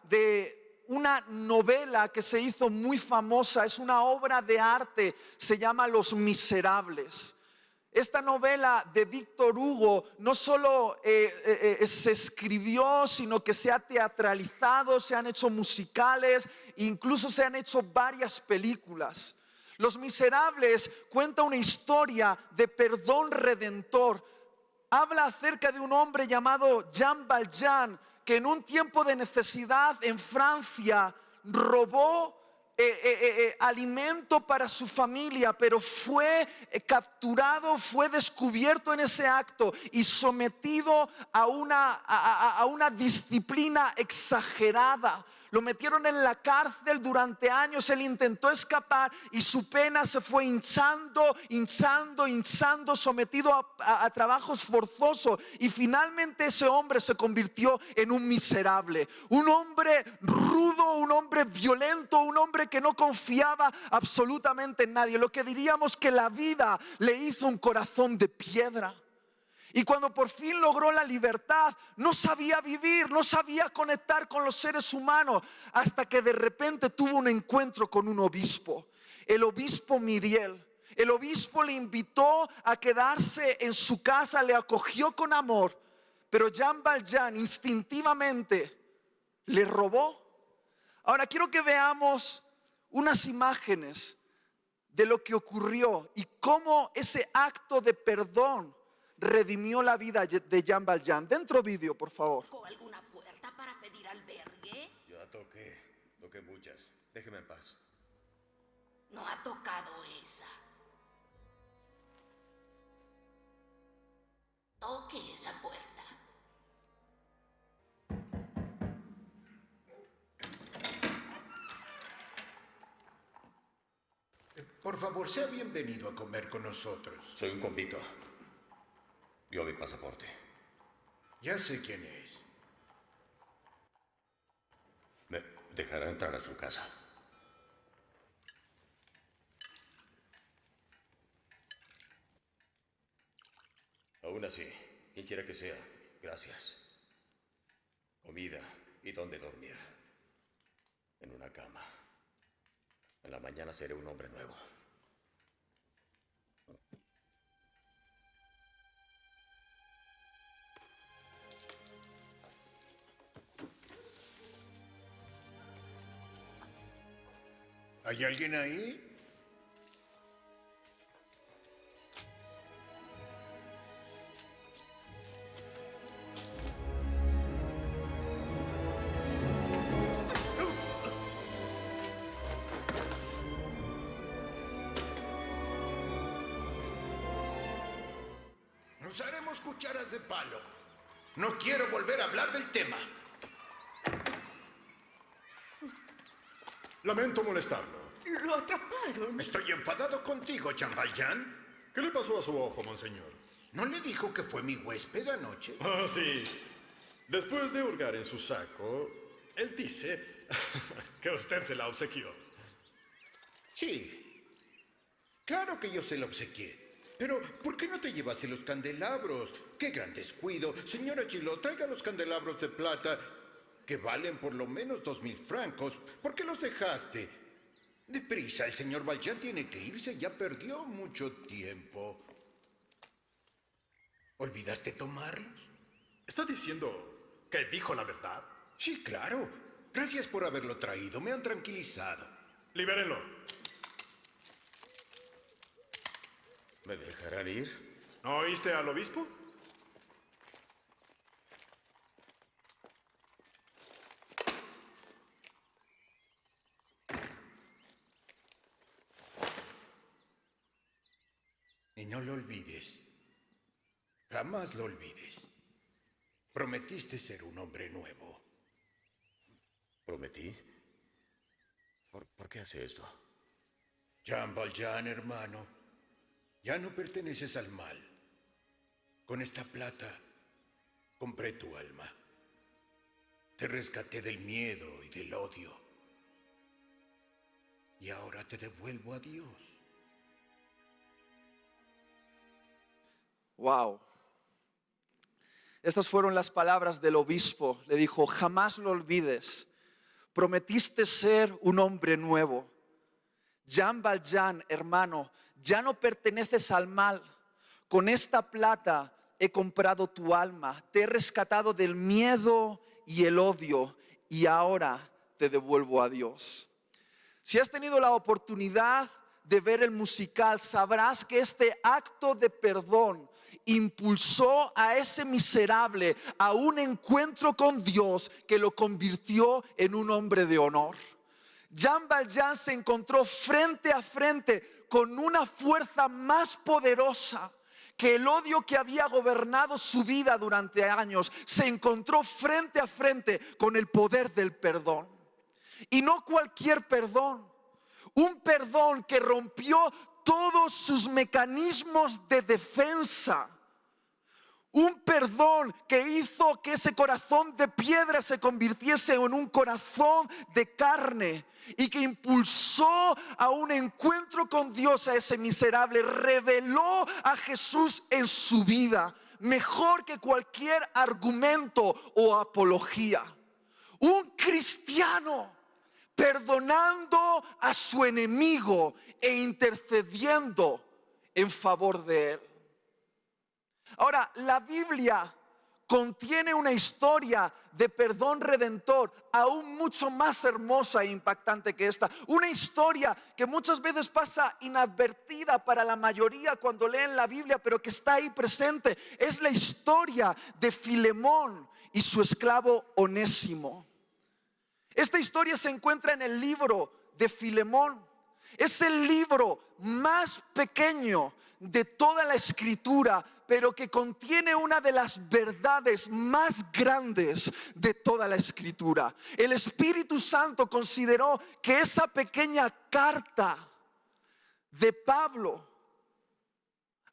de una novela que se hizo muy famosa, es una obra de arte, se llama Los Miserables. Esta novela de Víctor Hugo no solo se escribió, sino que se ha teatralizado, se han hecho musicales, incluso se han hecho varias películas. Los Miserables cuenta una historia de perdón redentor. Habla acerca de un hombre llamado Jean Valjean, que en un tiempo de necesidad en Francia robó alimento para su familia, pero fue capturado, fue descubierto en ese acto y sometido a una disciplina exagerada. Lo metieron en la cárcel durante años, él intentó escapar y su pena se fue hinchando, sometido a trabajos forzosos, y finalmente ese hombre se convirtió en un miserable, un hombre rudo, un hombre violento, un hombre que no confiaba absolutamente en nadie. Lo que diríamos que la vida le hizo un corazón de piedra. Y cuando por fin logró la libertad, no sabía vivir, no sabía conectar con los seres humanos, hasta que de repente tuvo un encuentro con un obispo, el obispo Myriel. El obispo le invitó a quedarse en su casa, le acogió con amor, pero Jean Valjean instintivamente le robó. Ahora quiero que veamos unas imágenes de lo que ocurrió y cómo ese acto de perdón redimió la vida de Jean Valjean. Dentro vídeo, por favor. ¿Tocó alguna puerta para pedir albergue? Ya toqué muchas. Déjeme en paz. No ha tocado esa. Toque esa puerta. Por favor, sea bienvenido a comer con nosotros. Soy un convicto. Vio mi pasaporte. Ya sé quién es. ¿Me dejará entrar a su casa? Aún así, quien quiera que sea, gracias. Comida y dónde dormir. En una cama. En la mañana seré un hombre nuevo. ¿Hay alguien ahí? Nos haremos cucharas de palo. No quiero volver a hablar del tema. Lamento molestarlo. Lo atraparon. Estoy enfadado contigo, Jean Valjean. ¿Qué le pasó a su ojo, monseñor? ¿No le dijo que fue mi huésped anoche? Ah, sí. Después de hurgar en su saco, él dice que usted se la obsequió. Sí. Claro que yo se la obsequié. Pero, ¿por qué no te llevaste los candelabros? ¡Qué gran descuido! Señora Gillot, traiga los candelabros de plata, que valen por lo menos 2,000 francos. ¿Por qué los dejaste? Deprisa, el señor Valjean tiene que irse, ya perdió mucho tiempo. ¿Olvidaste tomarlos? ¿Está diciendo que dijo la verdad? Sí, claro. Gracias por haberlo traído, me han tranquilizado. Libérenlo. ¿Me dejarán ir? ¿No oíste al obispo? Y no lo olvides. Jamás lo olvides. Prometiste ser un hombre nuevo. ¿Prometí? ¿Por qué hace esto? Jean Valjean, hermano, ya no perteneces al mal. Con esta plata compré tu alma. Te rescaté del miedo y del odio. Y ahora te devuelvo a Dios. Wow. Estas fueron las palabras del obispo. Le dijo: jamás lo olvides, prometiste ser un hombre nuevo. Jean Valjean, hermano, ya no perteneces al mal. Con esta plata he comprado tu alma, te he rescatado del miedo y el odio, y ahora te devuelvo a Dios. Si has tenido la oportunidad de ver el musical, sabrás que este acto de perdón impulsó a ese miserable a un encuentro con Dios que lo convirtió en un hombre de honor. Jean Valjean se encontró frente a frente con una fuerza más poderosa que el odio que había gobernado su vida durante años. Se encontró frente a frente con el poder del perdón. Y no cualquier perdón, un perdón que rompió todos sus mecanismos de defensa. Un perdón que hizo que ese corazón de piedra se convirtiese en un corazón de carne, y que impulsó a un encuentro con Dios a ese miserable. Reveló a Jesús en su vida mejor que cualquier argumento o apología. Un cristiano perdonando a su enemigo e intercediendo en favor de él. Ahora, la Biblia contiene una historia de perdón redentor aún mucho más hermosa e impactante que esta. Una historia que muchas veces pasa inadvertida para la mayoría cuando leen la Biblia, pero que está ahí presente. Es la historia de Filemón y su esclavo Onésimo. Esta historia se encuentra en el libro de Filemón. Es el libro más pequeño de toda la escritura, pero que contiene una de las verdades más grandes de toda la escritura. El Espíritu Santo consideró que esa pequeña carta de Pablo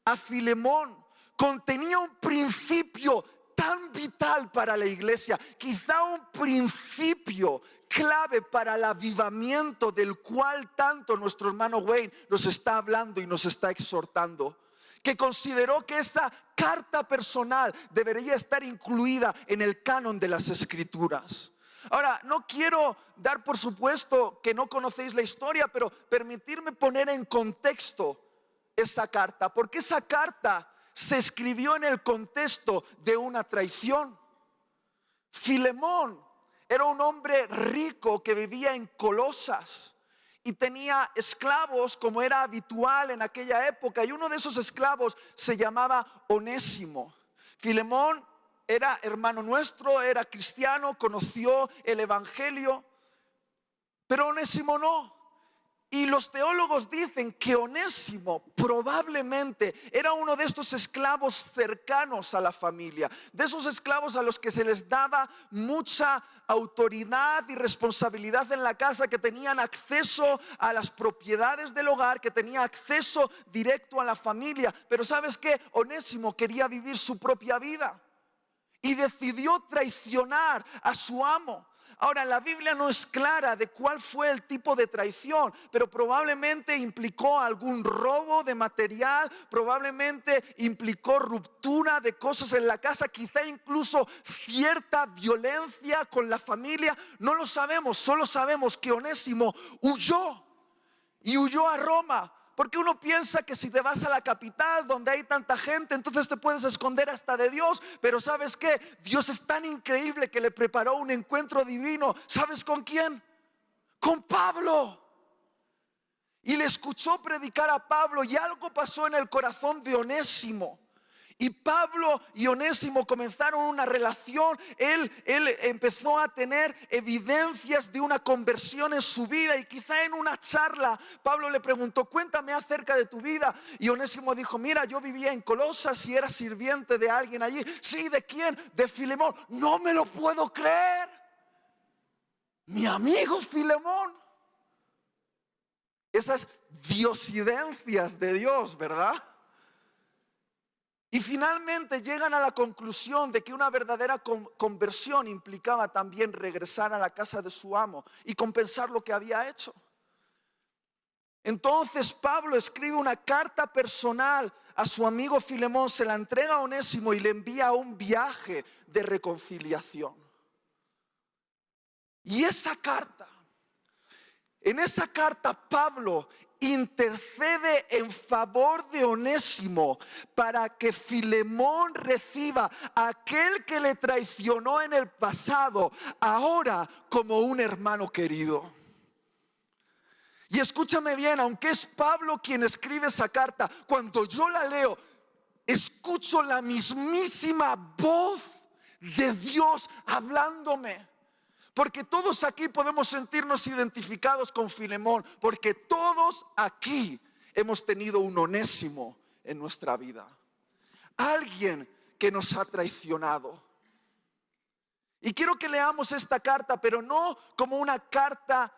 a Filemón contenía un principio tan vital para la iglesia, quizá un principio clave para el avivamiento del cual tanto nuestro hermano Wayne nos está hablando y nos está exhortando, que consideró que esa carta personal debería estar incluida en el canon de las escrituras. Ahora, no quiero dar por supuesto que no conocéis la historia, pero permitirme poner en contexto esa carta, porque esa carta se escribió en el contexto de una traición. Filemón era un hombre rico que vivía en Colosas y tenía esclavos, como era habitual en aquella época, y uno de esos esclavos se llamaba Onésimo. Filemón era hermano nuestro, era cristiano, conoció el evangelio, pero Onésimo no. Y los teólogos dicen que Onésimo probablemente era uno de estos esclavos cercanos a la familia, de esos esclavos a los que se les daba mucha autoridad y responsabilidad en la casa, que tenían acceso a las propiedades del hogar, que tenían acceso directo a la familia. Pero ¿sabes qué? Onésimo quería vivir su propia vida y decidió traicionar a su amo. Ahora, la Biblia no es clara de cuál fue el tipo de traición, pero probablemente implicó algún robo de material, probablemente implicó ruptura de cosas en la casa, quizá incluso cierta violencia con la familia. No lo sabemos, solo sabemos que Onésimo huyó a Roma. Porque uno piensa que si te vas a la capital donde hay tanta gente, entonces te puedes esconder hasta de Dios. Pero ¿sabes qué? Dios es tan increíble que le preparó un encuentro divino. ¿Sabes con quién? Con Pablo. Y le escuchó predicar a Pablo, y algo pasó en el corazón de Onésimo. Y Pablo y Onésimo comenzaron una relación. Él empezó a tener evidencias de una conversión en su vida. Y quizá en una charla Pablo le preguntó: cuéntame acerca de tu vida. Y Onésimo dijo: mira, yo vivía en Colosas y era sirviente de alguien allí. Sí, ¿de quién? De Filemón. No me lo puedo creer. Mi amigo Filemón. Esas diosidencias de Dios, ¿verdad? Y finalmente llegan a la conclusión de que una verdadera conversión implicaba también regresar a la casa de su amo y compensar lo que había hecho. Entonces Pablo escribe una carta personal a su amigo Filemón, se la entrega a Onésimo y le envía a un viaje de reconciliación. Y en esa carta Pablo intercede en favor de Onésimo para que Filemón reciba a aquel que le traicionó en el pasado, ahora como un hermano querido. Y escúchame bien, aunque es Pablo quien escribe esa carta, cuando yo la leo, escucho la mismísima voz de Dios hablándome. Porque todos aquí podemos sentirnos identificados con Filemón, porque todos aquí hemos tenido un Onésimo en nuestra vida. Alguien que nos ha traicionado. Y quiero que leamos esta carta, pero no como una carta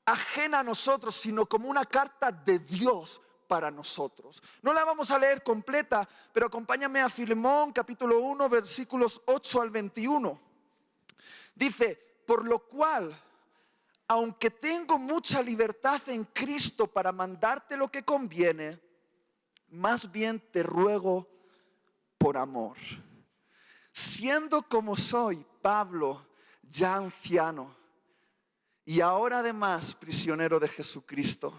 ajena a nosotros, sino como una carta de Dios para nosotros. No la vamos a leer completa, pero acompáñame a Filemón capítulo 1, versículos 8 al 21. Dice: por lo cual, aunque tengo mucha libertad en Cristo para mandarte lo que conviene, más bien te ruego por amor, siendo como soy, Pablo, ya anciano, y ahora además prisionero de Jesucristo.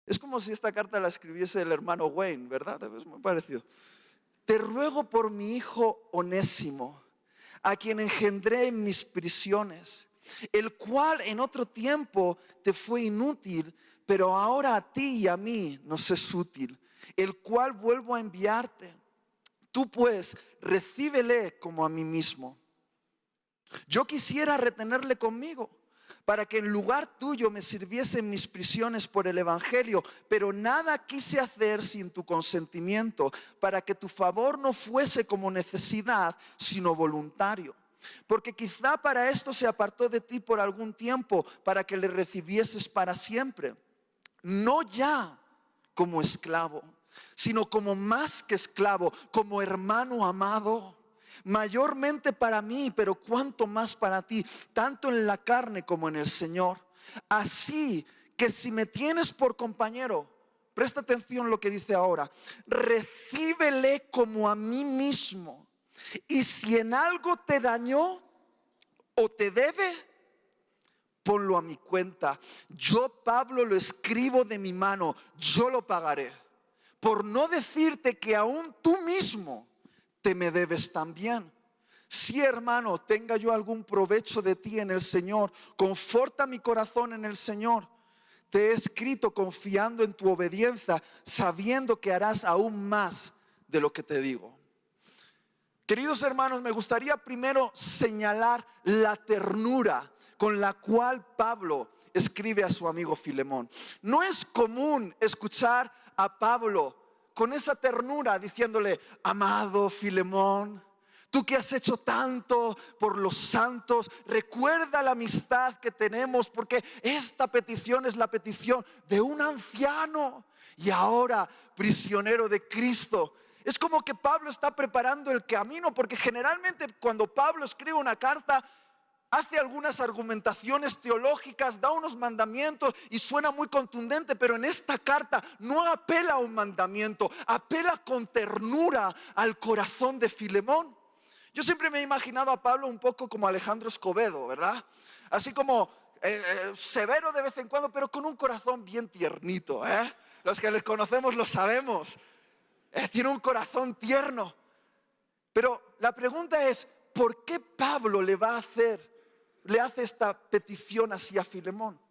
Es como si esta carta la escribiese el hermano Wayne, ¿verdad? Es muy parecido. Te ruego por mi hijo Onésimo, a quien engendré en mis prisiones, el cual en otro tiempo te fue inútil, pero ahora a ti y a mí nos es útil, el cual vuelvo a enviarte. Tú pues recíbele como a mí mismo. Yo quisiera retenerle conmigo, para que en lugar tuyo me sirviese en mis prisiones por el evangelio, pero nada quise hacer sin tu consentimiento, para que tu favor no fuese como necesidad, sino voluntario. Porque quizá para esto se apartó de ti por algún tiempo, para que le recibieses para siempre, no ya como esclavo, sino como más que esclavo, como hermano amado. Mayormente para mí, pero cuanto más para ti, tanto en la carne como en el Señor. Así que si me tienes por compañero, presta atención lo que dice ahora, recíbele como a mí mismo. Y si en algo te dañó o te debe, ponlo a mi cuenta. Yo, Pablo, lo escribo de mi mano, yo lo pagaré. Por no decirte que aún tú mismo te me debes también. Si, hermano, tenga yo algún provecho de ti en el Señor, conforta mi corazón en el Señor. Te he escrito confiando en tu obediencia, sabiendo que harás aún más de lo que te digo. Queridos hermanos, me gustaría primero señalar la ternura con la cual Pablo escribe a su amigo Filemón. No es común escuchar a Pablo con esa ternura diciéndole: amado Filemón, tú que has hecho tanto por los santos, recuerda la amistad que tenemos, porque esta petición es la petición de un anciano y ahora prisionero de Cristo. Es como que Pablo está preparando el camino, porque generalmente cuando Pablo escribe una carta, hace algunas argumentaciones teológicas, da unos mandamientos y suena muy contundente, pero en esta carta no apela a un mandamiento, apela con ternura al corazón de Filemón. Yo siempre me he imaginado a Pablo un poco como Alejandro Escobedo, ¿verdad? Así como severo de vez en cuando, pero con un corazón bien tiernito, ¿eh? Los que les conocemos lo sabemos. Tiene un corazón tierno. Pero la pregunta es, ¿por qué Pablo le hace esta petición así a Filemón?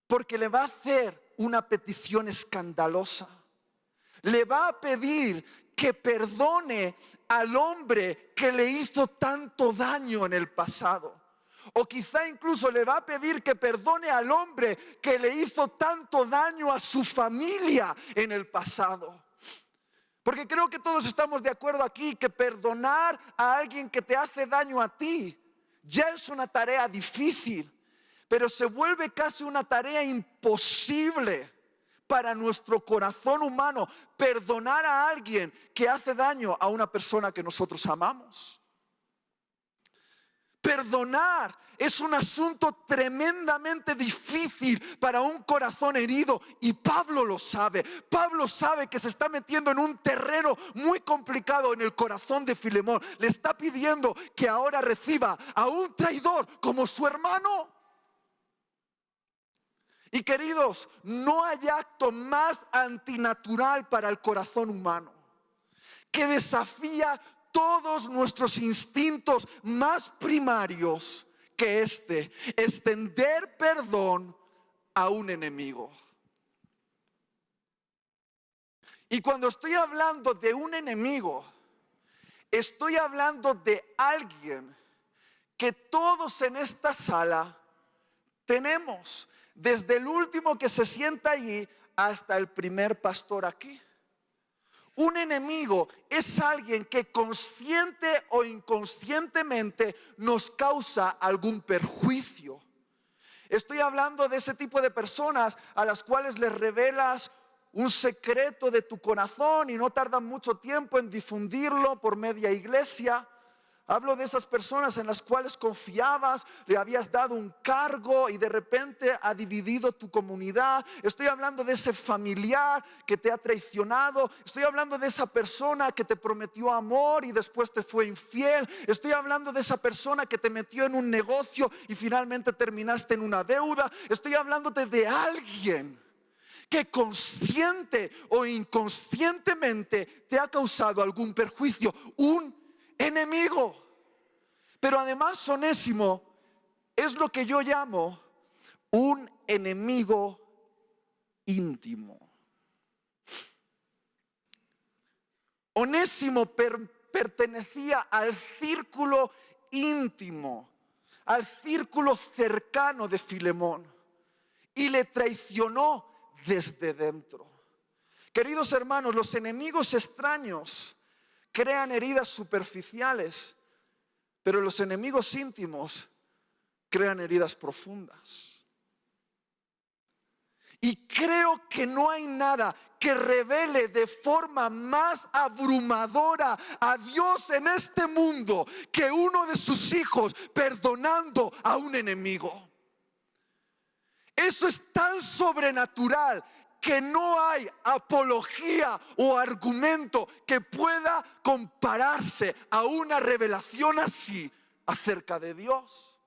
Porque le va a hacer una petición escandalosa. Le va a pedir que perdone al hombre que le hizo tanto daño en el pasado. O quizá incluso le va a pedir que perdone al hombre que le hizo tanto daño a su familia en el pasado. Porque creo que todos estamos de acuerdo aquí que perdonar a alguien que te hace daño a ti ya es una tarea difícil, pero se vuelve casi una tarea imposible para nuestro corazón humano perdonar a alguien que hace daño a una persona que nosotros amamos. Perdonar es un asunto tremendamente difícil para un corazón herido, y Pablo lo sabe. Pablo sabe que se está metiendo en un terreno muy complicado en el corazón de Filemón. Le está pidiendo que ahora reciba a un traidor como su hermano. Y queridos, no hay acto más antinatural para el corazón humano, que desafía todos nuestros instintos más primarios, que extender perdón a un enemigo. Y cuando estoy hablando de un enemigo, estoy hablando de alguien que todos en esta sala tenemos, desde el último que se sienta allí hasta el primer pastor aquí. Un enemigo es alguien que consciente o inconscientemente nos causa algún perjuicio. Estoy hablando de ese tipo de personas a las cuales les revelas un secreto de tu corazón y no tardan mucho tiempo en difundirlo por media iglesia. Hablo de esas personas en las cuales confiabas, le habías dado un cargo y de repente ha dividido tu comunidad. Estoy hablando de ese familiar que te ha traicionado. Estoy hablando de esa persona que te prometió amor y después te fue infiel. Estoy hablando de esa persona que te metió en un negocio y finalmente terminaste en una deuda. Estoy hablándote de alguien que consciente o inconscientemente te ha causado algún perjuicio, un enemigo. Pero además Onésimo es lo que yo llamo un enemigo íntimo. Onésimo pertenecía al círculo íntimo, al círculo cercano de Filemón, y le traicionó desde dentro. Queridos hermanos, los enemigos extraños crean heridas superficiales, pero los enemigos íntimos crean heridas profundas. Y creo que no hay nada que revele de forma más abrumadora a Dios en este mundo que uno de sus hijos perdonando a un enemigo. Eso es tan sobrenatural que no hay apología o argumento que pueda compararse a una revelación así acerca de Dios.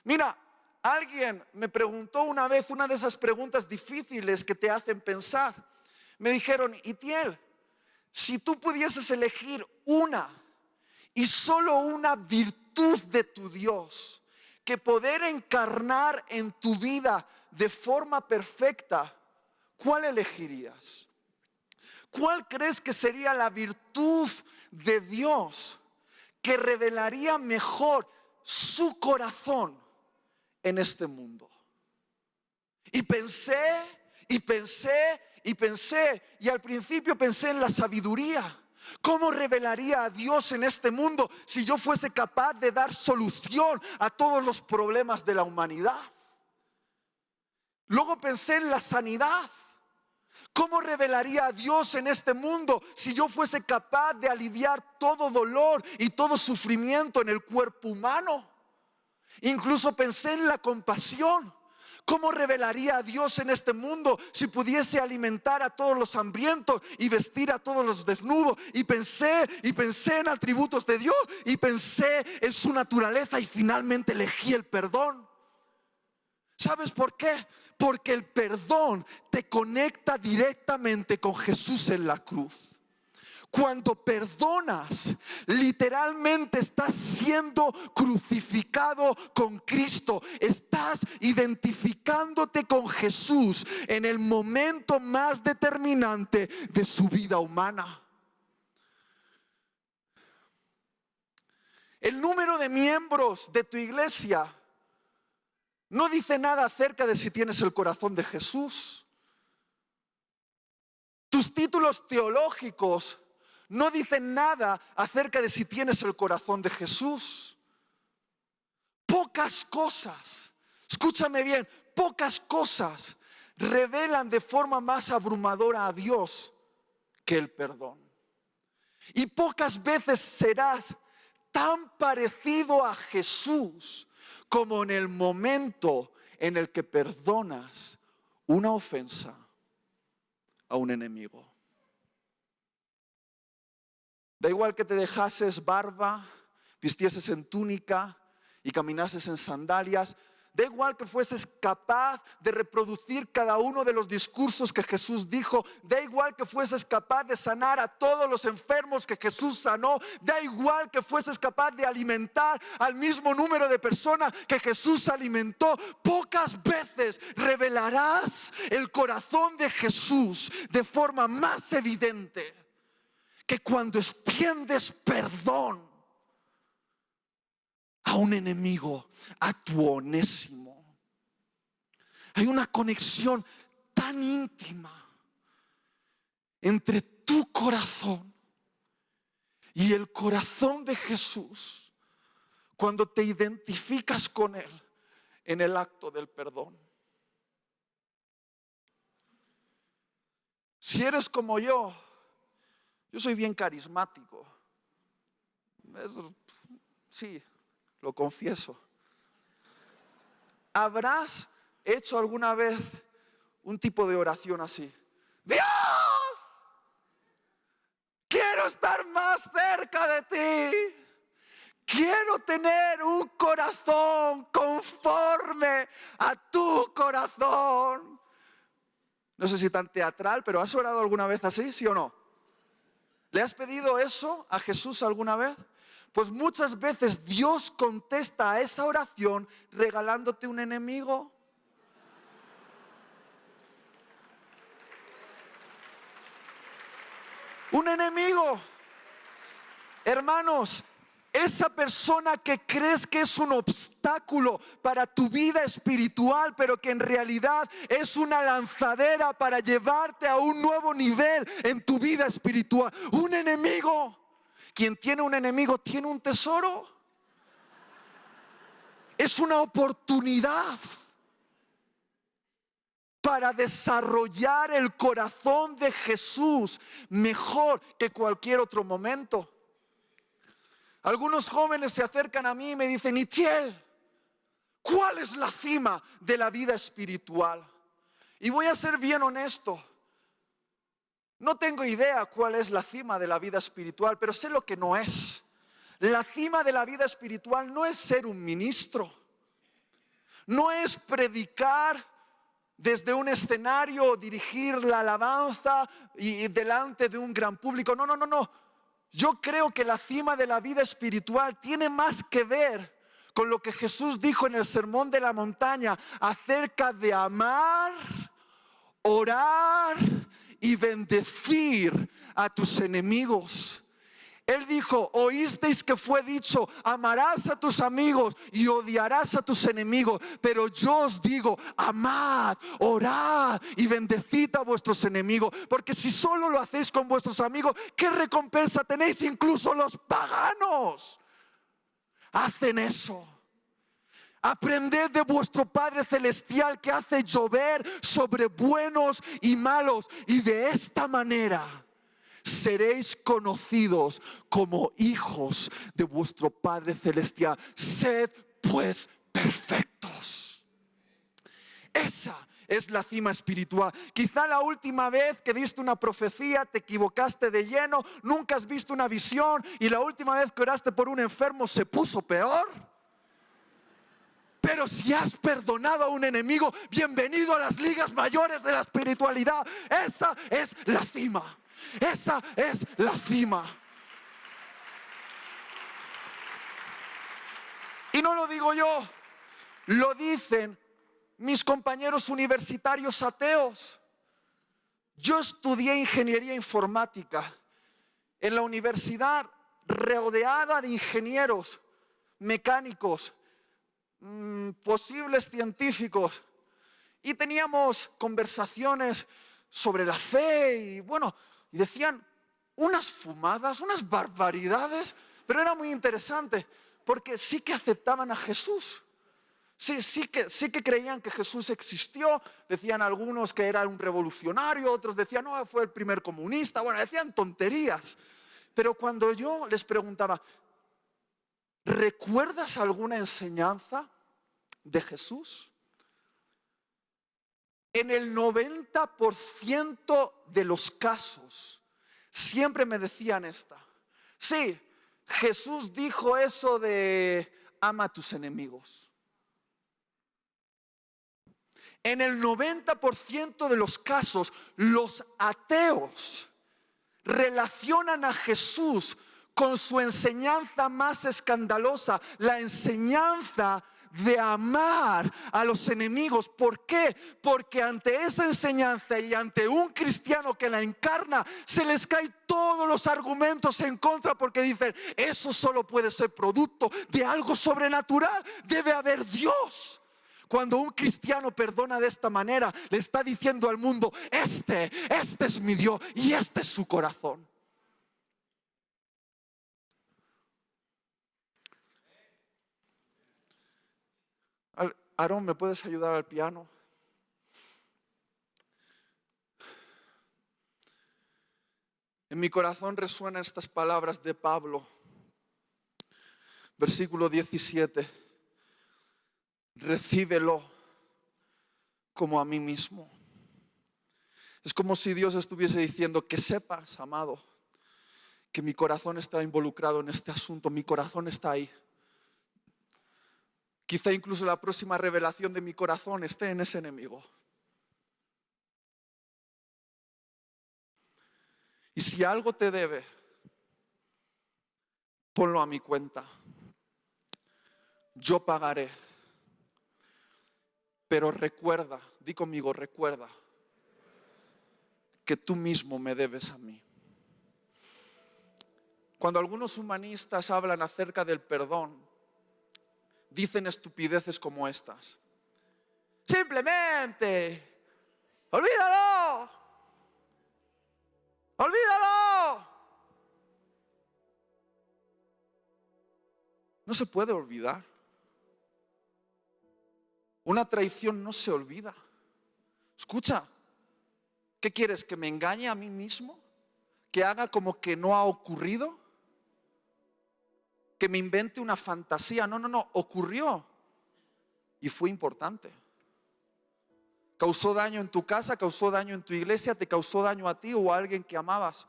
Mira, alguien me preguntó una vez una de esas preguntas difíciles que te hacen pensar. Me dijeron: Itiel, si tú pudieses elegir una y solo una virtud de tu Dios que poder encarnar en tu vida de forma perfecta, ¿cuál elegirías? ¿Cuál crees que sería la virtud de Dios que revelaría mejor su corazón en este mundo? Y pensé, y al principio pensé en la sabiduría. ¿Cómo revelaría a Dios en este mundo si yo fuese capaz de dar solución a todos los problemas de la humanidad? Luego pensé en la sanidad. ¿Cómo revelaría a Dios en este mundo si yo fuese capaz de aliviar todo dolor y todo sufrimiento en el cuerpo humano? Incluso pensé en la compasión. ¿Cómo revelaría a Dios en este mundo si pudiese alimentar a todos los hambrientos y vestir a todos los desnudos? Y pensé en atributos de Dios, y pensé en su naturaleza, y finalmente elegí el perdón. ¿Sabes por qué? Porque el perdón te conecta directamente con Jesús en la cruz. Cuando perdonas, literalmente estás siendo crucificado con Cristo. Estás identificándote con Jesús en el momento más determinante de su vida humana. El número de miembros de tu iglesia no dice nada acerca de si tienes el corazón de Jesús. Tus títulos teológicos no dicen nada acerca de si tienes el corazón de Jesús. Pocas cosas, escúchame bien, pocas cosas revelan de forma más abrumadora a Dios que el perdón. Y pocas veces serás tan parecido a Jesús como en el momento en el que perdonas una ofensa a un enemigo. Da igual que te dejases barba, vistieses en túnica y caminases en sandalias. Da igual que fueses capaz de reproducir cada uno de los discursos que Jesús dijo. Da igual que fueses capaz de sanar a todos los enfermos que Jesús sanó. Da igual que fueses capaz de alimentar al mismo número de personas que Jesús alimentó. Pocas veces revelarás el corazón de Jesús de forma más evidente que cuando extiendes perdón a un enemigo, a tu Onésimo. Hay una conexión tan íntima entre tu corazón y el corazón de Jesús cuando te identificas con Él en el acto del perdón. Si eres como yo soy bien carismático. Sí, lo confieso. ¿Habrás hecho alguna vez un tipo de oración así? ¡Dios! Quiero estar más cerca de ti. Quiero tener un corazón conforme a tu corazón. No sé si tan teatral, pero ¿has orado alguna vez así, sí o no? ¿Le has pedido eso a Jesús alguna vez? Pues muchas veces Dios contesta a esa oración regalándote un enemigo. Un enemigo. Hermanos, esa persona que crees que es un obstáculo para tu vida espiritual, pero que en realidad es una lanzadera para llevarte a un nuevo nivel en tu vida espiritual. Un enemigo. Quien tiene un enemigo tiene un tesoro. Es una oportunidad para desarrollar el corazón de Jesús mejor que cualquier otro momento. Algunos jóvenes se acercan a mí y me dicen: Itiel, ¿cuál es la cima de la vida espiritual? Y voy a ser bien honesto. No tengo idea cuál es la cima de la vida espiritual, pero sé lo que no es. La cima de la vida espiritual no es ser un ministro. No es predicar desde un escenario o dirigir la alabanza y delante de un gran público. No. Yo creo que la cima de la vida espiritual tiene más que ver con lo que Jesús dijo en el Sermón de la Montaña acerca de amar, orar y bendecir a tus enemigos. Él dijo: oísteis que fue dicho, amarás a tus amigos y odiarás a tus enemigos. Pero yo os digo, amad, orad y bendecid a vuestros enemigos. Porque si solo lo hacéis con vuestros amigos, ¿qué recompensa tenéis? Incluso los paganos hacen eso. Aprended de vuestro Padre Celestial, que hace llover sobre buenos y malos, y de esta manera seréis conocidos como hijos de vuestro Padre Celestial. Sed pues perfectos. Esa es la cima espiritual. Quizá la última vez que diste una profecía te equivocaste de lleno, nunca has visto una visión, y la última vez que oraste por un enfermo se puso peor. Pero si has perdonado a un enemigo, bienvenido a las ligas mayores de la espiritualidad. Esa es la cima. Esa es la cima. Y no lo digo yo, lo dicen mis compañeros universitarios ateos. Yo estudié ingeniería informática en la universidad, rodeada de ingenieros, mecánicos, posibles científicos, y teníamos conversaciones sobre la fe y y decían unas fumadas, unas barbaridades, pero era muy interesante porque sí que aceptaban a Jesús. Sí que creían que Jesús existió. Decían algunos que era un revolucionario, otros decían no, fue el primer comunista. Decían tonterías. Pero cuando yo les preguntaba, ¿Recuerdas alguna enseñanza de Jesús? En el 90% de los casos, siempre me decían esta. Sí, Jesús dijo eso de ama a tus enemigos. En el 90% de los casos, los ateos relacionan a Jesús con su enseñanza más escandalosa, la enseñanza de amar a los enemigos. ¿Por qué? Porque ante esa enseñanza y ante un cristiano que la encarna, se les caen todos los argumentos en contra, porque dicen, eso solo puede ser producto de algo sobrenatural, debe haber Dios. Cuando un cristiano perdona de esta manera, le está diciendo al mundo, este es mi Dios y este es su corazón. Aarón, ¿me puedes ayudar al piano? En mi corazón resuenan estas palabras de Pablo, versículo 17. Recíbelo como a mí mismo. Es como si Dios estuviese diciendo, que sepas, amado, que mi corazón está involucrado en este asunto, mi corazón está ahí. Quizá incluso la próxima revelación de mi corazón esté en ese enemigo. Y si algo te debe, ponlo a mi cuenta. Yo pagaré. Pero recuerda, di conmigo, recuerda que tú mismo me debes a mí. Cuando algunos humanistas hablan acerca del perdón, dicen estupideces como estas. Simplemente, olvídalo. Olvídalo. No se puede olvidar. Una traición no se olvida. Escucha, ¿qué quieres? ¿Que me engañe a mí mismo? ¿Que haga como que no ha ocurrido? ¿Que me invente una fantasía? No, ocurrió y fue importante. Causó daño en tu casa, causó daño en tu iglesia, te causó daño a ti o a alguien que amabas.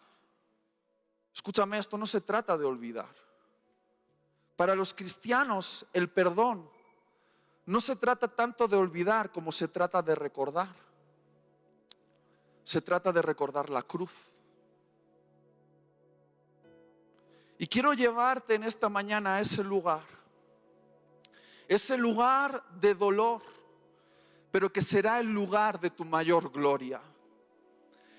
Escúchame, esto no se trata de olvidar. Para los cristianos, el perdón no se trata tanto de olvidar como se trata de recordar. Se trata de recordar la cruz. Y quiero llevarte en esta mañana a ese lugar de dolor, pero que será el lugar de tu mayor gloria.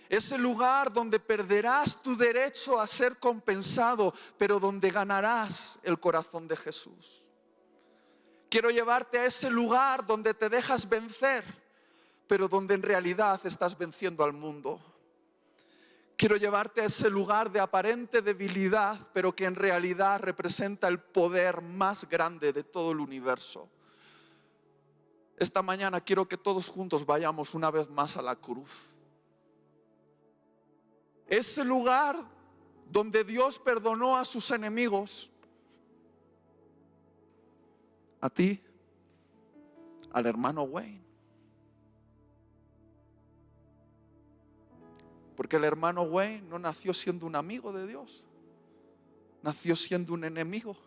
Ese lugar donde perderás tu derecho a ser compensado, pero donde ganarás el corazón de Jesús. Quiero llevarte a ese lugar donde te dejas vencer, pero donde en realidad estás venciendo al mundo. Quiero llevarte a ese lugar de aparente debilidad, pero que en realidad representa el poder más grande de todo el universo. Esta mañana quiero que todos juntos vayamos una vez más a la cruz. Ese lugar donde Dios perdonó a sus enemigos. A ti, al hermano Wayne. Porque el hermano Wayne no nació siendo un amigo de Dios, nació siendo un enemigo.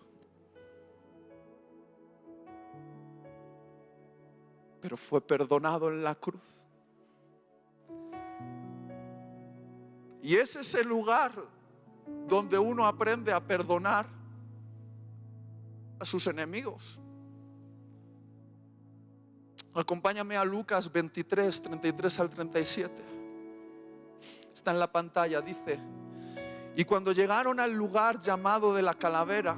Pero fue perdonado en la cruz. Y ese es el lugar donde uno aprende a perdonar a sus enemigos. Acompáñame a Lucas 23, 33 al 37. Está en la pantalla, dice: y cuando llegaron al lugar llamado de la calavera,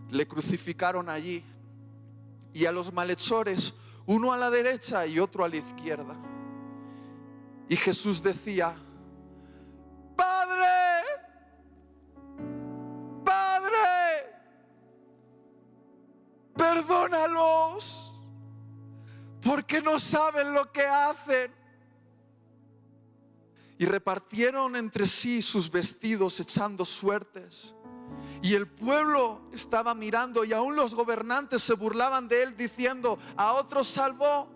le crucificaron allí, y a los malhechores, uno a la derecha y otro a la izquierda. Y Jesús decía: Padre, Padre, perdónalos, porque no saben lo que hacen. Y repartieron entre sí sus vestidos echando suertes. Y el pueblo estaba mirando, y aún los gobernantes se burlaban de él diciendo: a otros salvó,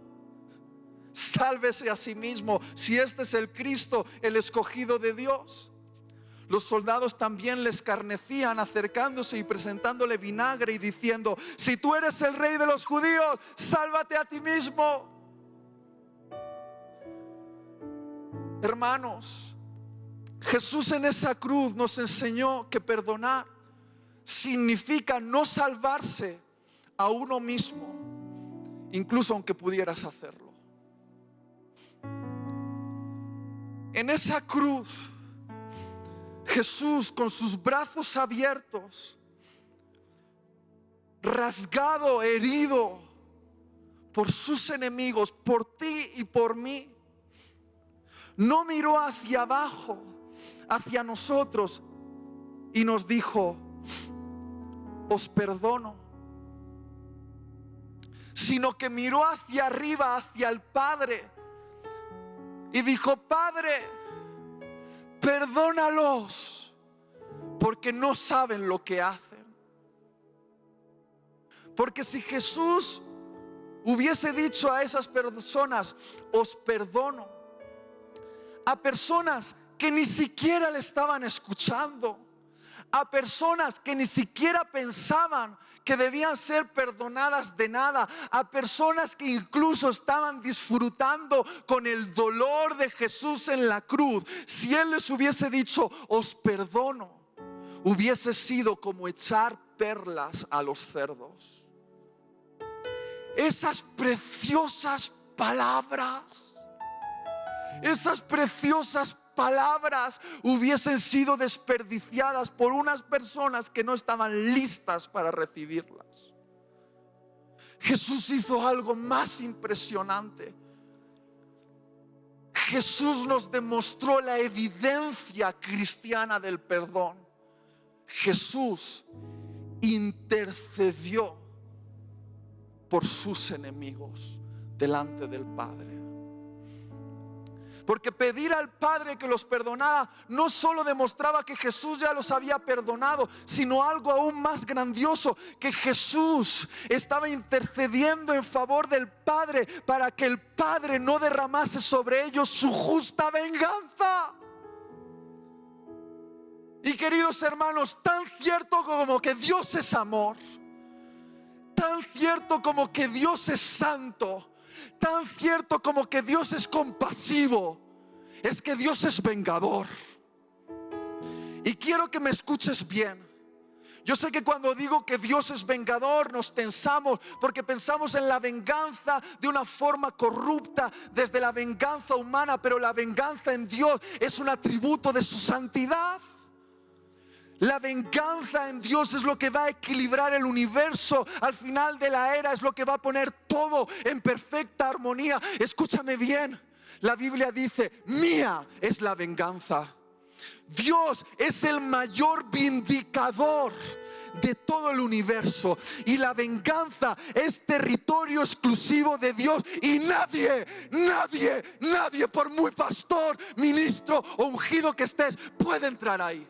sálvese a sí mismo, si este es el Cristo, el escogido de Dios. Los soldados también le escarnecían, acercándose y presentándole vinagre y diciendo: si tú eres el rey de los judíos, sálvate a ti mismo. Hermanos, Jesús en esa cruz nos enseñó que perdonar significa no salvarse a uno mismo, incluso aunque pudieras hacerlo. En esa cruz, Jesús, con sus brazos abiertos, rasgado, herido por sus enemigos, por ti y por mí, no miró hacia abajo, hacia nosotros, y nos dijo: os perdono, sino que miró hacia arriba, hacia el Padre, y dijo: Padre, perdónalos, porque no saben lo que hacen. Porque si Jesús hubiese dicho a esas personas: os perdono, a personas que ni siquiera le estaban escuchando, a personas que ni siquiera pensaban que debían ser perdonadas de nada, a personas que incluso estaban disfrutando con el dolor de Jesús en la cruz, si Él les hubiese dicho: os perdono, hubiese sido como echar perlas a los cerdos. Esas preciosas palabras, esas preciosas palabras hubiesen sido desperdiciadas por unas personas que no estaban listas para recibirlas. Jesús hizo algo más impresionante. Jesús nos demostró la evidencia cristiana del perdón. Jesús intercedió por sus enemigos delante del Padre. Porque pedir al Padre que los perdonara no solo demostraba que Jesús ya los había perdonado, sino algo aún más grandioso: que Jesús estaba intercediendo en favor del Padre para que el Padre no derramase sobre ellos su justa venganza. Y queridos hermanos, tan cierto como que Dios es amor, tan cierto como que Dios es santo, tan cierto como que Dios es compasivo, es que Dios es vengador. Y quiero que me escuches bien. Yo sé que cuando digo que Dios es vengador nos tensamos, porque pensamos en la venganza de una forma corrupta, desde la venganza humana, pero la venganza en Dios es un atributo de su santidad. La venganza en Dios es lo que va a equilibrar el universo. Al final de la era es lo que va a poner todo en perfecta armonía. Escúchame bien, la Biblia dice: mía es la venganza. Dios es el mayor vindicador de todo el universo, y la venganza es territorio exclusivo de Dios. Y nadie, por muy pastor, ministro o ungido que estés, puede entrar ahí.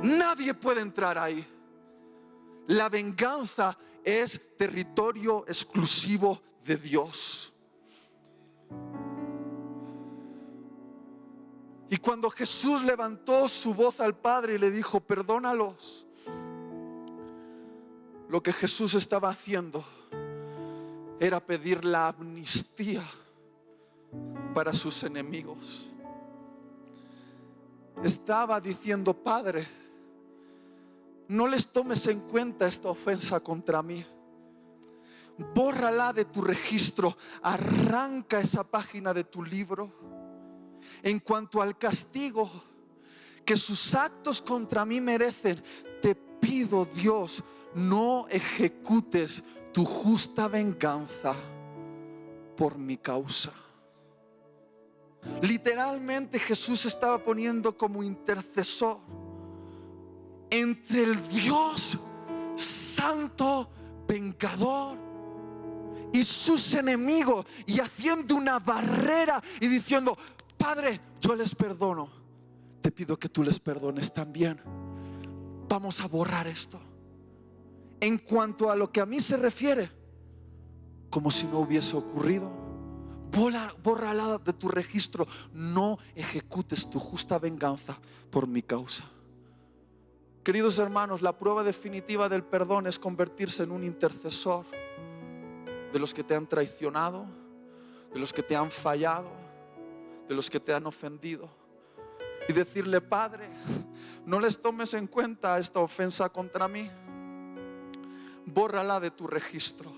Nadie puede entrar ahí. La venganza es territorio exclusivo de Dios. Y cuando Jesús levantó su voz al Padre y le dijo: perdónalos, lo que Jesús estaba haciendo era pedir la amnistía para sus enemigos. Estaba diciendo: Padre, no les tomes en cuenta esta ofensa contra mí. Bórrala de tu registro, arranca esa página de tu libro. En cuanto al castigo que sus actos contra mí merecen, te pido, Dios, no ejecutes tu justa venganza por mi causa. Literalmente Jesús estaba poniendo como intercesor entre el Dios santo, vengador, y sus enemigos, y haciendo una barrera y diciendo: Padre, yo les perdono, te pido que tú les perdones también. vamos a borrar esto. En cuanto a lo que a mí se refiere, como si no hubiese ocurrido. Bórrala de tu registro. No ejecutes tu justa venganza por mi causa. Queridos hermanos, la prueba definitiva del perdón es convertirse en un intercesor de los que te han traicionado, de los que te han fallado, de los que te han ofendido, y decirle: Padre, no les tomes en cuenta esta ofensa contra mí. Bórrala de tu registro.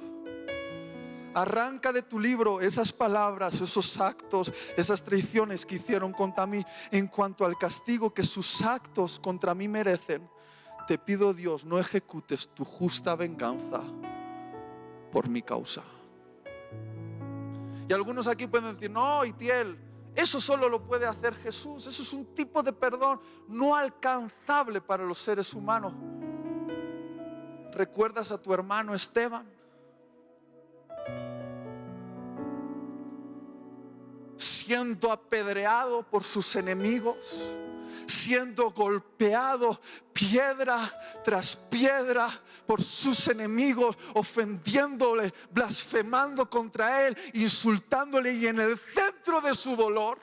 Arranca de tu libro esas palabras, esos actos, esas traiciones que hicieron contra mí. En cuanto al castigo que sus actos contra mí merecen, te pido, Dios, no ejecutes tu justa venganza por mi causa. Y algunos aquí pueden decir: no, Itiel, eso solo lo puede hacer Jesús. Eso es un tipo de perdón no alcanzable para los seres humanos. ¿Recuerdas a tu hermano Esteban? Siendo apedreado por sus enemigos, siendo golpeado piedra tras piedra por sus enemigos, ofendiéndole, blasfemando contra él, insultándole, y en el centro de su dolor,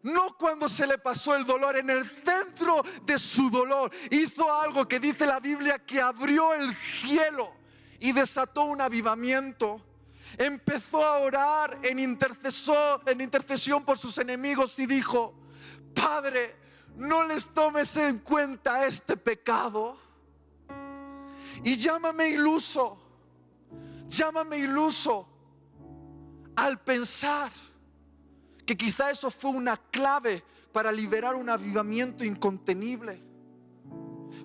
no cuando se le pasó el dolor, en el centro de su dolor, hizo algo que dice la Biblia que abrió el cielo y desató un avivamiento. Empezó a orar en intercesión por sus enemigos y dijo: Padre, no les tomes en cuenta este pecado. Y llámame iluso al pensar que quizá eso fue una clave para liberar un avivamiento incontenible.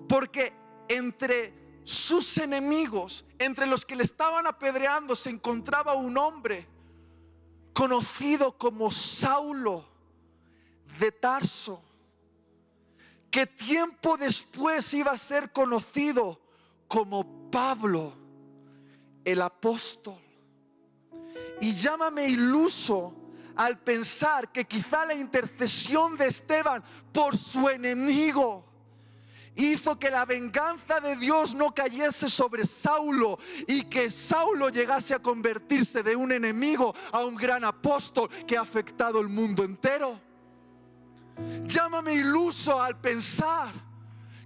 Porque entre sus enemigos, entre los que le estaban apedreando, se encontraba un hombre conocido como Saulo de Tarso, que tiempo después iba a ser conocido como Pablo, el apóstol. Y llámame iluso al pensar que quizá la intercesión de Esteban por su enemigo hizo que la venganza de Dios no cayese sobre Saulo, y que Saulo llegase a convertirse de un enemigo a un gran apóstol que ha afectado el mundo entero. Llámame iluso al pensar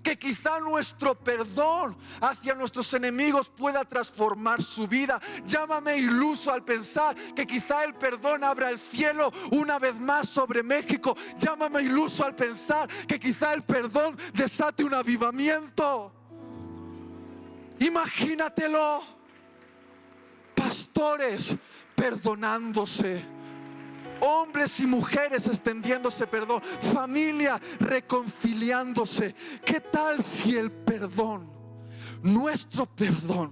que quizá nuestro perdón hacia nuestros enemigos pueda transformar su vida. Llámame iluso al pensar que quizá el perdón abra el cielo una vez más sobre México. Llámame iluso al pensar que quizá el perdón desate un avivamiento. Imagínatelo. Pastores perdonándose, hombres y mujeres extendiéndose perdón, familia reconciliándose. ¿Qué tal si el perdón, nuestro perdón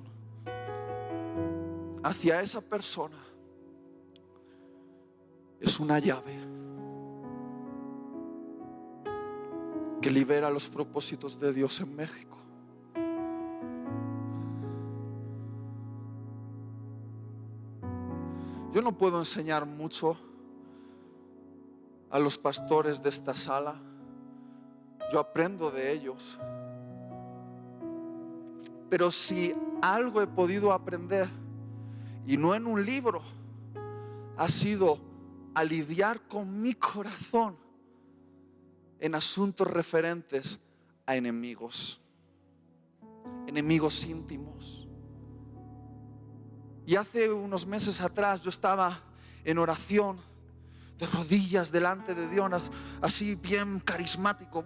hacia esa persona, es una llave que libera los propósitos de Dios en México? Yo no puedo enseñar mucho a los pastores de esta sala. Yo aprendo de ellos. Pero si algo he podido aprender, y no en un libro, ha sido a lidiar con mi corazón en asuntos referentes a enemigos íntimos. Y hace unos meses atrás yo estaba en oración, de rodillas delante de Dios, así bien carismático,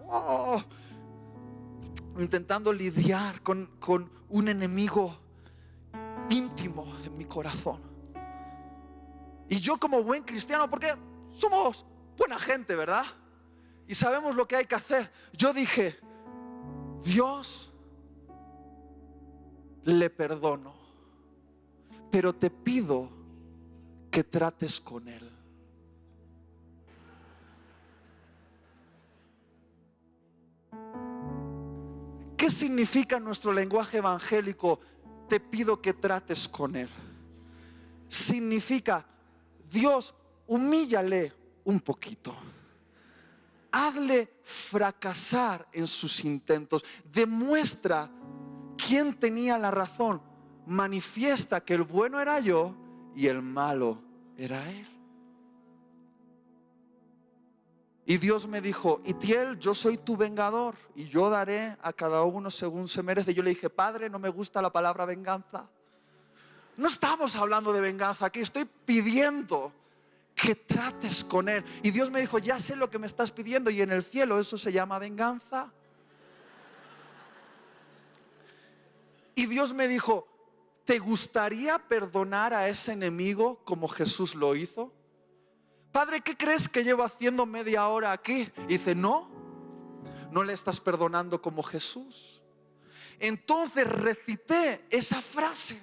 intentando lidiar con un enemigo íntimo en mi corazón. Y yo, como buen cristiano, porque somos buena gente, ¿verdad? Y sabemos lo que hay que hacer, yo dije: Dios, le perdono, pero te pido que trates con él. ¿Qué significa en nuestro lenguaje evangélico? Te pido que trates con él. Significa: Dios, humíllale un poquito. hazle fracasar en sus intentos. Demuestra quién tenía la razón. Manifiesta que el bueno era yo y el malo era él. Y Dios me dijo: Itiel, yo soy tu vengador y yo daré a cada uno según se merece. Yo le dije: Padre, no me gusta la palabra venganza. No estamos hablando de venganza aquí, estoy pidiendo que trates con él. Y Dios me dijo: ya sé lo que me estás pidiendo, y en el cielo eso se llama venganza. Y Dios me dijo: ¿te gustaría perdonar a ese enemigo como Jesús lo hizo? Padre, ¿qué crees que llevo haciendo media hora aquí? Y dice: no le estás perdonando como Jesús. Entonces recité esa frase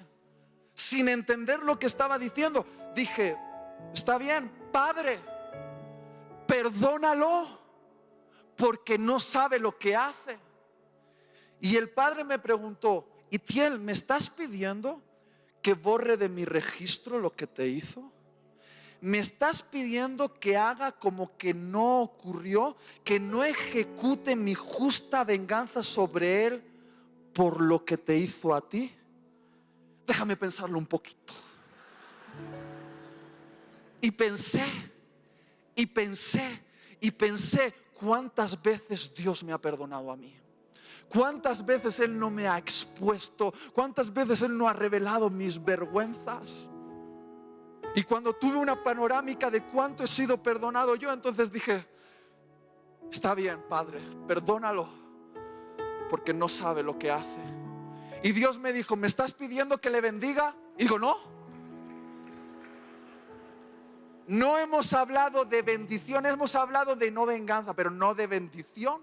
sin entender lo que estaba diciendo. Dije: está bien, Padre, perdónalo porque no sabe lo que hace. Y el Padre me preguntó: Itiel, ¿me estás pidiendo que borre de mi registro lo que te hizo? ¿Me estás pidiendo que haga como que no ocurrió, que no ejecute mi justa venganza sobre él por lo que te hizo a ti? Déjame pensarlo un poquito. Y pensé cuántas veces Dios me ha perdonado a mí. Cuántas veces Él no me ha expuesto. Cuántas veces Él no ha revelado mis vergüenzas. Y cuando tuve una panorámica de cuánto he sido perdonado yo, entonces dije: está bien, Padre, perdónalo porque no sabe lo que hace. Y Dios me dijo: ¿me estás pidiendo que le bendiga? Y digo: no hemos hablado de bendición, hemos hablado de no venganza, pero no de bendición.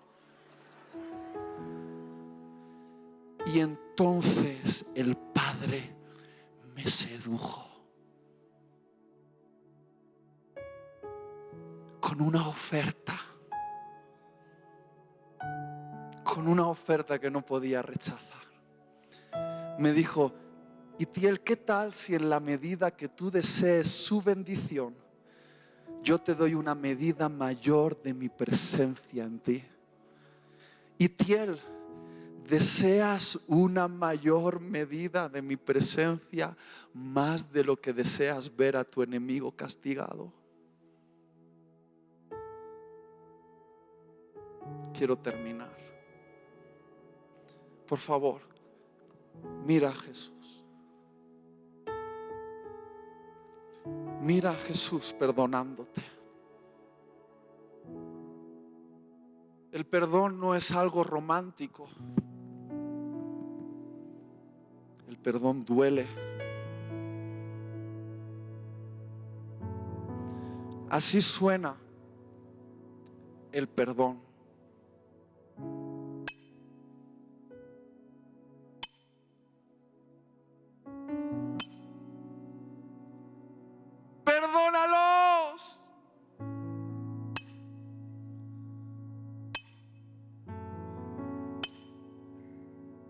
Y entonces el Padre me sedujo con una oferta que no podía rechazar. Me dijo: Itiel, ¿qué tal si en la medida que tú desees su bendición, yo te doy una medida mayor de mi presencia en ti? Itiel, ¿deseas una mayor medida de mi presencia más de lo que deseas ver a tu enemigo castigado? Quiero terminar. Por favor, mira a Jesús. Mira a Jesús perdonándote. El perdón no es algo romántico. El perdón duele. Así suena el perdón. Perdónalos.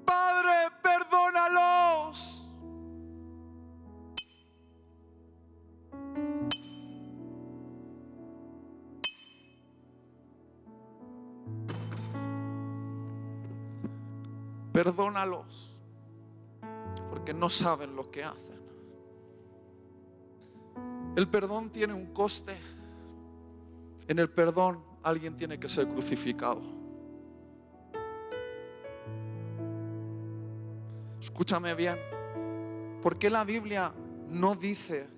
Padre, perdónalos. Perdónalos porque no saben lo que hacen. El perdón tiene un coste. En el perdón alguien tiene que ser crucificado. Escúchame bien. ¿Por qué la Biblia no dice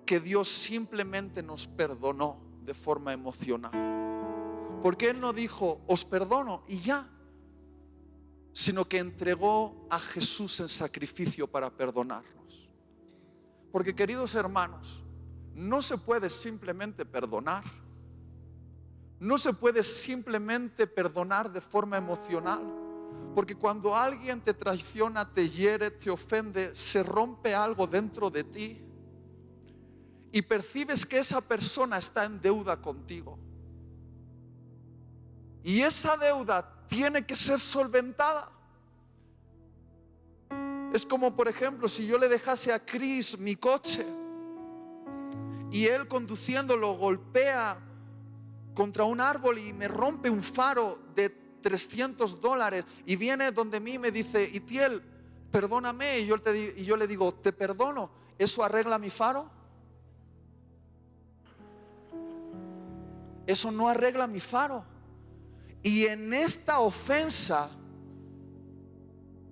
que Dios simplemente nos perdonó de forma emocional? ¿Por qué Él no dijo: os perdono y ya? Sino que entregó a Jesús en sacrificio para perdonarnos. Porque, queridos hermanos, no se puede simplemente perdonar. No se puede simplemente perdonar de forma emocional. Porque cuando alguien te traiciona, te hiere, te ofende, se rompe algo dentro de ti y percibes que esa persona está en deuda contigo. Y esa deuda tiene que ser solventada. Es como, por ejemplo, si yo le dejase a Chris mi coche y él conduciendo lo golpea contra un árbol y me rompe un faro de $300 y viene donde mí y me dice: Itiel, perdóname, y yo le digo: te perdono, ¿eso arregla mi faro? Eso no arregla mi faro. Y en esta ofensa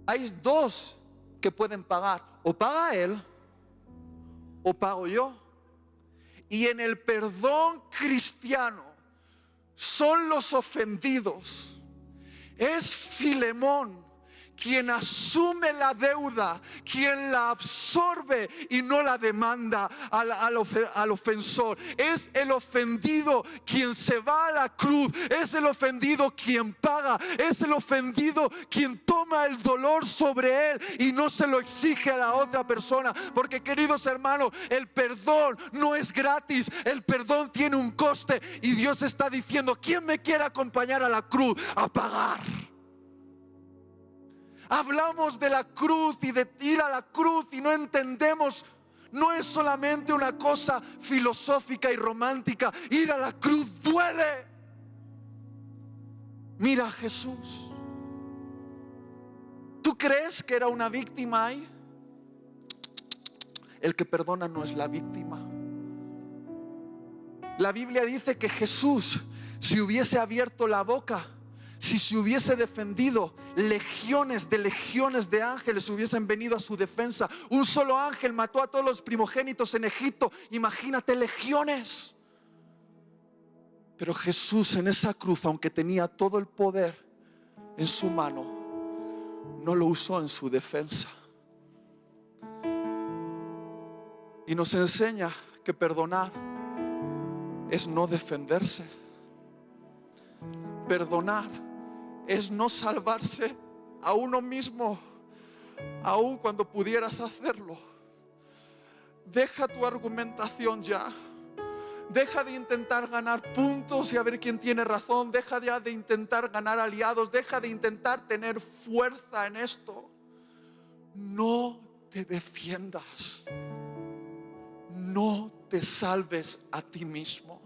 hay dos que pueden pagar: o paga él o pago yo. Y en el perdón cristiano son los ofendidos. Es Filemón quien asume la deuda, quien la absorbe y no la demanda al ofensor. Es el ofendido quien se va a la cruz. Es el ofendido quien paga. Es el ofendido quien toma el dolor sobre él y no se lo exige a la otra persona. Porque, queridos hermanos, el perdón no es gratis. El perdón tiene un coste. Y Dios está diciendo: ¿quién me quiere acompañar a la cruz a pagar? Hablamos de la cruz y de ir a la cruz y no entendemos. No es solamente una cosa filosófica y romántica. Ir a la cruz duele. Mira a Jesús. ¿Tú crees que era una víctima ahí? El que perdona no es la víctima. La Biblia dice que Jesús, si hubiese abierto la boca, si se hubiese defendido, legiones de ángeles hubiesen venido a su defensa. Un solo ángel mató a todos los primogénitos en Egipto. Imagínate legiones. Pero Jesús en esa cruz, aunque tenía todo el poder en su mano, no lo usó en su defensa. Y nos enseña que perdonar es no defenderse. Perdonar es no salvarse a uno mismo, aun cuando pudieras hacerlo. Deja tu argumentación ya. Deja de intentar ganar puntos y a ver quién tiene razón. Deja ya de intentar ganar aliados. Deja de intentar tener fuerza en esto. No te defiendas. No te salves a ti mismo.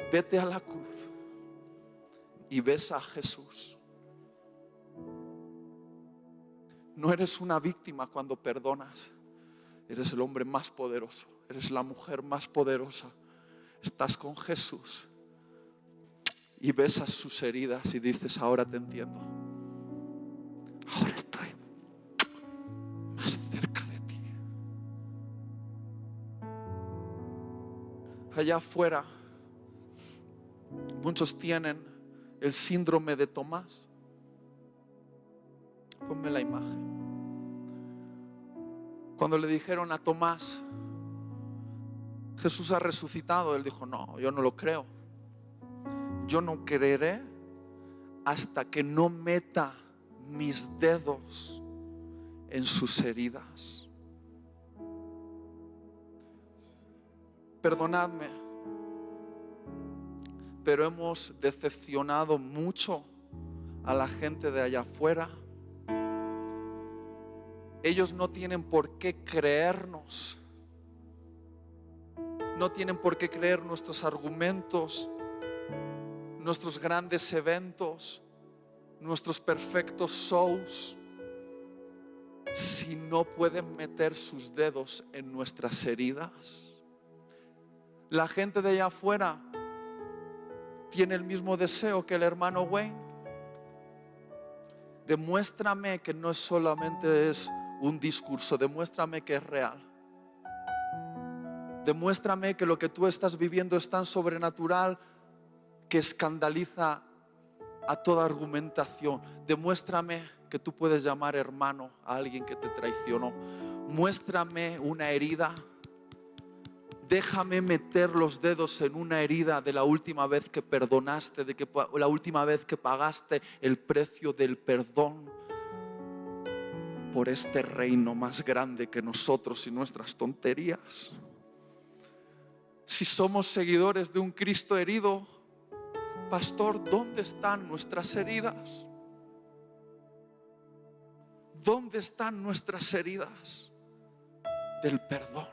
Vete a la cruz y besa a Jesús. No eres una víctima cuando perdonas. Eres el hombre más poderoso. Eres la mujer más poderosa. Estás con Jesús y besas sus heridas y dices: ahora te entiendo. Ahora estoy más cerca de ti. Allá afuera muchos tienen el síndrome de Tomás. Ponme la imagen. Cuando le dijeron a Tomás: Jesús ha resucitado, él dijo: no, yo no lo creo. Yo no creeré hasta que no meta mis dedos en sus heridas. Perdonadme, pero hemos decepcionado mucho a la gente de allá afuera. Ellos no tienen por qué creernos. No tienen por qué creer nuestros argumentos, nuestros grandes eventos, nuestros perfectos shows, si no pueden meter sus dedos en nuestras heridas. La gente de allá afuera tiene el mismo deseo que el hermano Wayne. Demuéstrame que no solamente es un discurso, demuéstrame que es real. Demuéstrame que lo que tú estás viviendo es tan sobrenatural que escandaliza a toda argumentación. Demuéstrame que tú puedes llamar hermano a alguien que te traicionó. Muéstrame una herida. Déjame meter los dedos en una herida de la última vez que perdonaste, de que la última vez que pagaste el precio del perdón por este reino más grande que nosotros y nuestras tonterías. Si somos seguidores de un Cristo herido, pastor, ¿dónde están nuestras heridas? ¿Dónde están nuestras heridas del perdón?